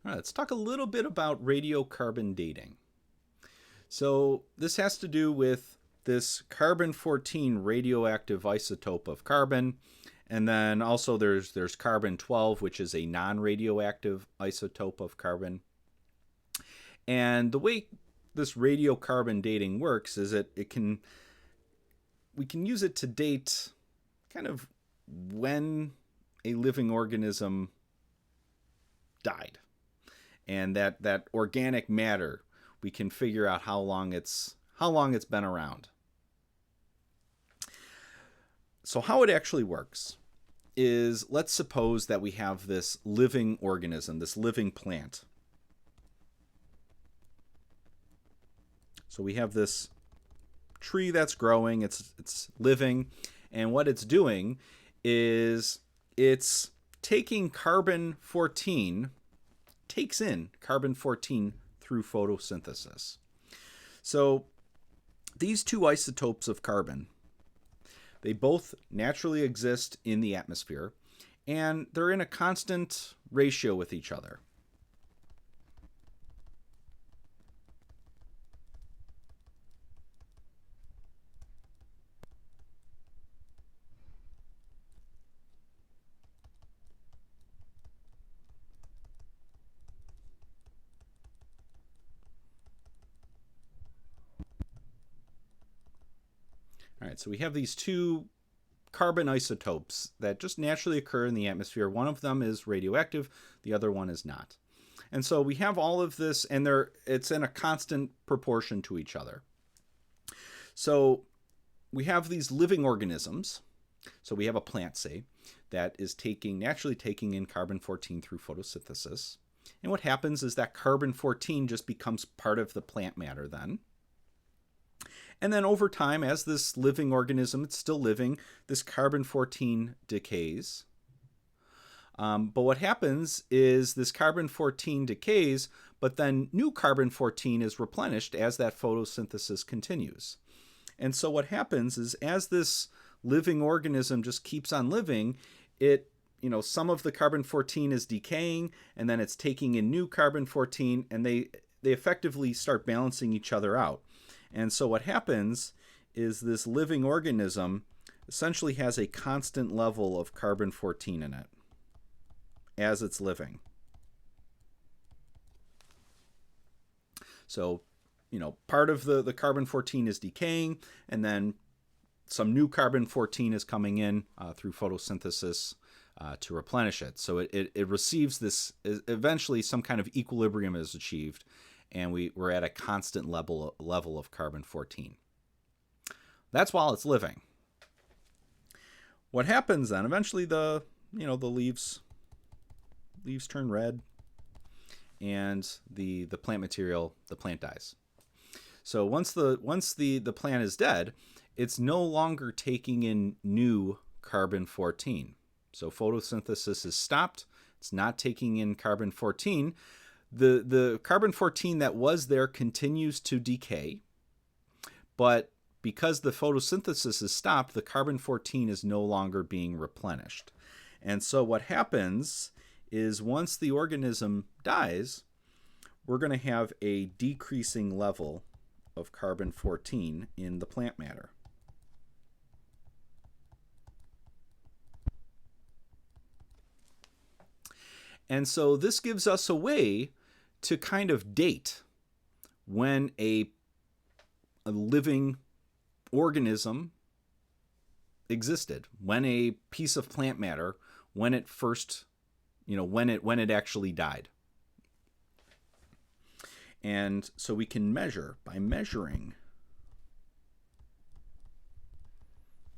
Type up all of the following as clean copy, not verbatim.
All right, let's talk a little bit about radiocarbon dating. So this has to do with this carbon-14 radioactive isotope of carbon, and then also there's carbon-12, which is a non-radioactive isotope of carbon. And the way this radiocarbon dating works is we can use it to date kind of when a living organism died. And that organic matter, we can figure out how long it's been around. So how it actually works is, let's suppose that we have this living organism, this living plant. So we have this tree that's growing, it's living, and what it's doing is it's taking carbon-14, takes in carbon-14 through photosynthesis. So these two isotopes of carbon, they both naturally exist in the atmosphere, and they're in a constant ratio with each other. All right, so we have these two carbon isotopes that just naturally occur in the atmosphere. One of them is radioactive, the other one is not. And so we have all of this, and it's in a constant proportion to each other. So we have these living organisms. So we have a plant, say, that is naturally taking in carbon-14 through photosynthesis. And what happens is that carbon-14 just becomes part of the plant matter then. And then over time, as this living organism, it's still living, this carbon-14 decays. But what happens is this carbon-14 decays, but then new carbon-14 is replenished as that photosynthesis continues. And so what happens is, as this living organism just keeps on living, some of the carbon-14 is decaying, and then it's taking in new carbon-14, and they effectively start balancing each other out. And so what happens is this living organism essentially has a constant level of carbon-14 in it as it's living. So, part of the carbon-14 is decaying, and then some new carbon-14 is coming in through photosynthesis to replenish it. So it receives this, eventually some kind of equilibrium is achieved, and we're at a constant level of carbon-14. That's while it's living. What happens then? Eventually the leaves turn red, and the plant material, the plant dies. So once the plant is dead, it's no longer taking in new carbon-14. So photosynthesis is stopped. It's not taking in carbon-14. The carbon-14 that was there continues to decay, but because the photosynthesis is stopped, the carbon-14 is no longer being replenished. And so what happens is, once the organism dies, we're going to have a decreasing level of carbon-14 in the plant matter. And so this gives us a way to kind of date when a living organism existed, when a piece of plant matter, when it first, when it actually died. And so we can measure, by measuring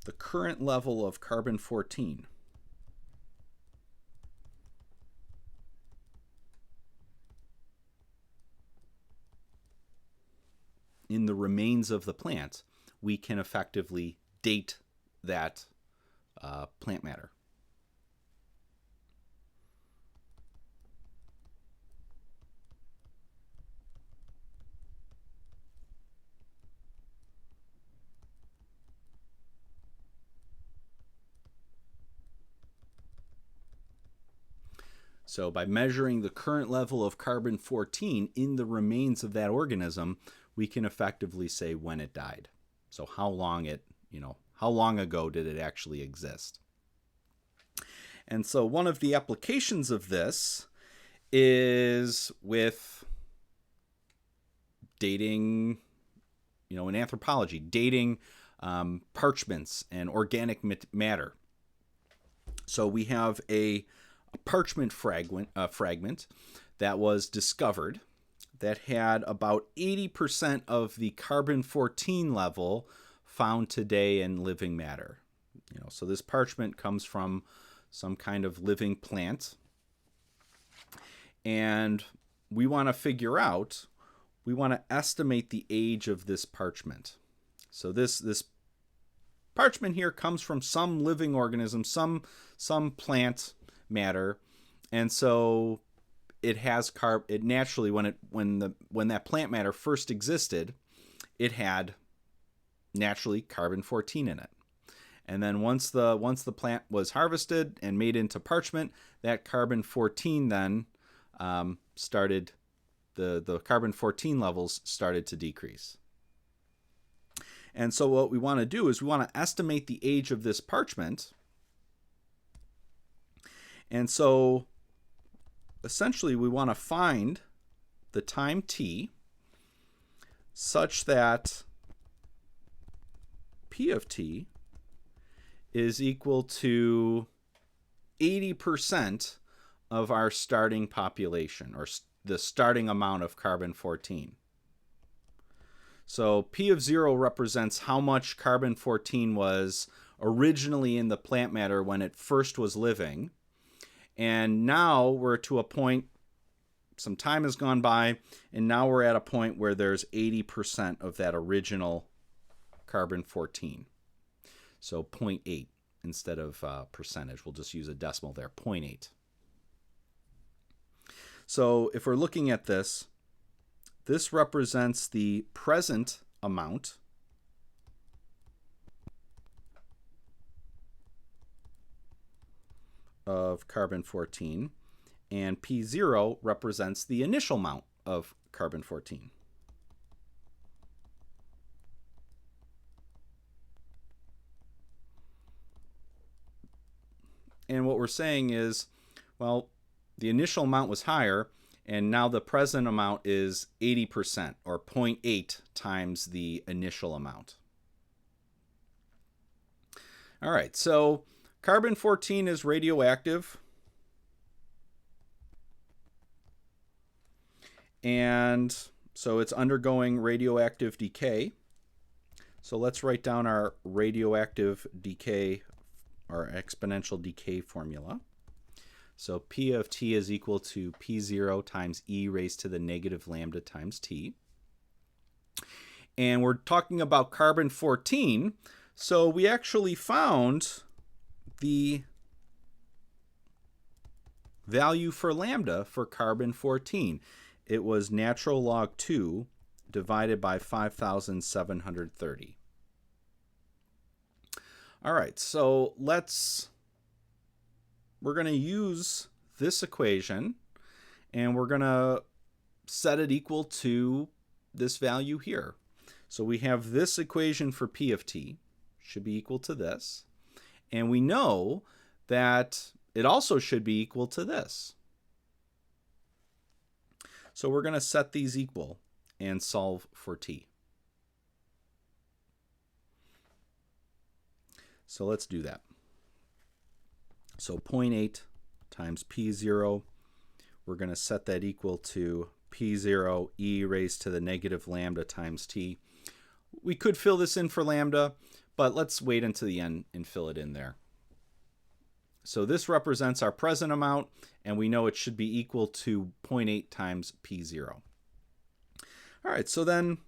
the current level of carbon-14 in the remains of the plant, we can effectively date that plant matter. So by measuring the current level of carbon-14 in the remains of that organism, we can effectively say when it died. So how long ago did it actually exist? And so one of the applications of this is with dating, in anthropology, dating parchments and organic matter. So we have a parchment fragment that was discovered that had about 80% of the carbon-14 level found today in living matter. So this parchment comes from some kind of living plant, and we want to estimate the age of this parchment. So this parchment here comes from some living organism, some plant matter, and so it has it naturally, when that plant matter first existed, it had naturally carbon-14 in it. And then once the plant was harvested and made into parchment, that carbon-14 then started, the carbon-14 levels started to decrease. And so what we want to do is we want to estimate the age of this parchment. And so essentially we want to find the time t such that P of t is equal to 80% of our starting population, or the starting amount of carbon-14. So P of 0 represents how much carbon-14 was originally in the plant matter when it first was living. And now we're to a point, some time has gone by, and now we're at a point where there's 80% of that original carbon-14. So 0.8 instead of percentage. We'll just use a decimal there, 0.8. So if we're looking at this, this represents the present amount of carbon-14, and P0 represents the initial amount of carbon-14. And what we're saying is, well, the initial amount was higher, and now the present amount is 80%, or 0.8 times the initial amount. All right, so carbon-14 is radioactive, and so it's undergoing radioactive decay. So let's write down our radioactive decay, our exponential decay formula. So P of t is equal to P0 times e raised to the negative lambda times t. And we're talking about carbon-14, so we actually found the value for lambda for carbon-14. It was natural log 2 divided by 5,730. All right, so we're going to use this equation, and we're going to set it equal to this value here. So we have this equation for P of t should be equal to this, and we know that it also should be equal to this. So we're going to set these equal and solve for t. So let's do that. So 0.8 times P0, we're going to set that equal to P0 e raised to the negative lambda times t. We could fill this in for lambda, but let's wait until the end and fill it in there. So this represents our present amount, and we know it should be equal to 0.8 times P0. All right, so then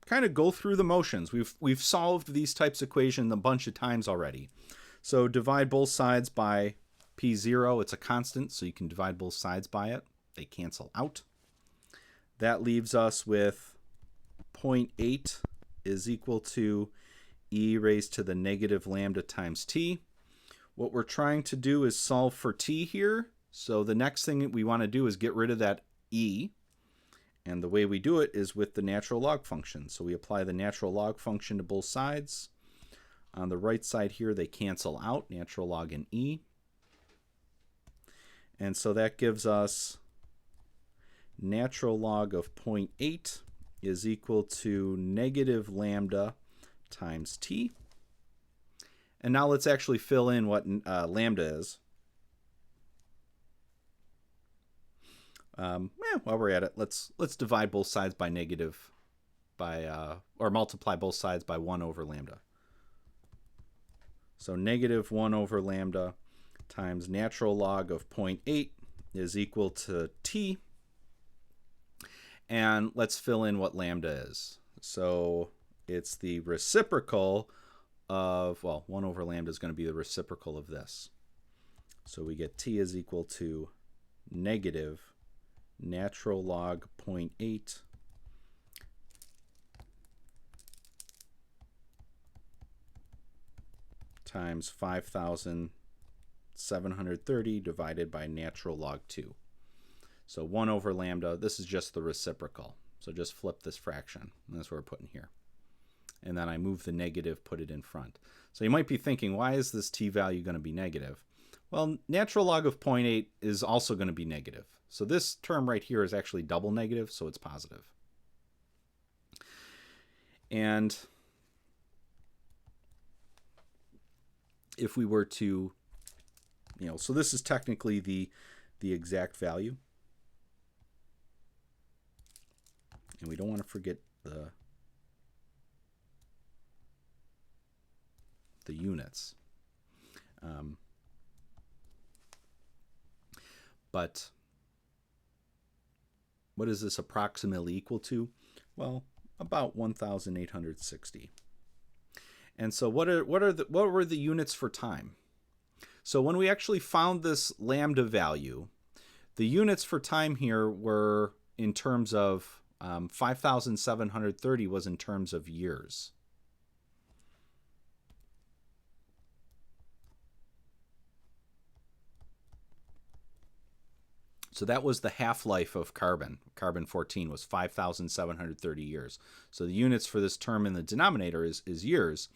kind of go through the motions. We've solved these types of equations a bunch of times already. So divide both sides by P0. It's a constant, so you can divide both sides by it. They cancel out. That leaves us with 0.8 is equal to e raised to the negative lambda times t. What we're trying to do is solve for t here. So the next thing we want to do is get rid of that e. And the way we do it is with the natural log function. So we apply the natural log function to both sides. On the right side here, they cancel out, natural log and e. And so that gives us natural log of 0.8 is equal to negative lambda times t. And now let's actually fill in what lambda is. While we're at it, let's divide both sides by negative or multiply both sides by 1 over lambda. So negative 1 over lambda times natural log of 0.8 is equal to t. And let's fill in what lambda is. So it's the reciprocal of, well, 1 over lambda is going to be the reciprocal of this. So we get t is equal to negative natural log 0.8 times 5,730 divided by natural log 2. So 1 over lambda, this is just the reciprocal. So just flip this fraction. And that's what we're putting here. And then I move the negative, put it in front. So you might be thinking, why is this t value going to be negative? Well, natural log of 0.8 is also going to be negative. So this term right here is actually double negative, so it's positive. And if we were to, so this is technically the exact value. And we don't want to forget the units. But what is this approximately equal to? Well, about 1,860. And so what were the units for time? So when we actually found this lambda value, the units for time here were in terms of 5,730 was in terms of years. So that was the half-life of carbon. Carbon-14 was 5,730 years. So the units for this term in the denominator is years.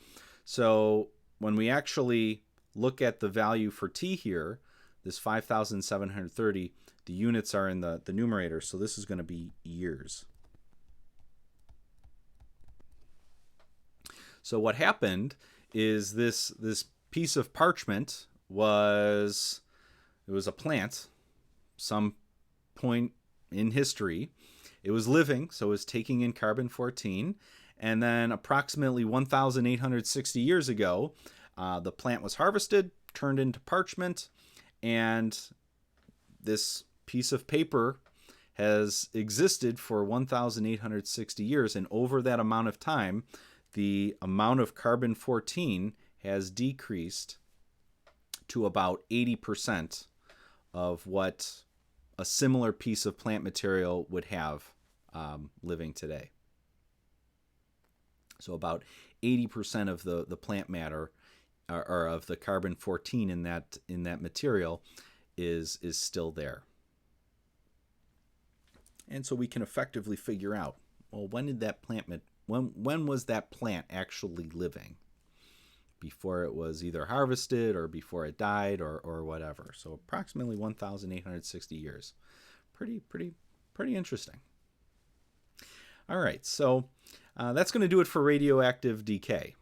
So when we actually look at the value for t here, this 5,730, the units are in the numerator, so this is going to be years. So what happened is this piece of parchment was a plant. Some point in history, it was living, so it was taking in carbon-14, and then approximately 1,860 years ago, the plant was harvested, turned into parchment, and this piece of paper has existed for 1,860 years, and over that amount of time, the amount of carbon-14 has decreased to about 80% of what a similar piece of plant material would have living today. So about 80% of the plant matter, or of the carbon-14 in that material, is still there. And so we can effectively figure out, well, when did that plant when was that plant actually living? Before it was either harvested or before it died or whatever. So approximately 1,860 years. Pretty interesting. All right, so that's going to do it for radioactive decay.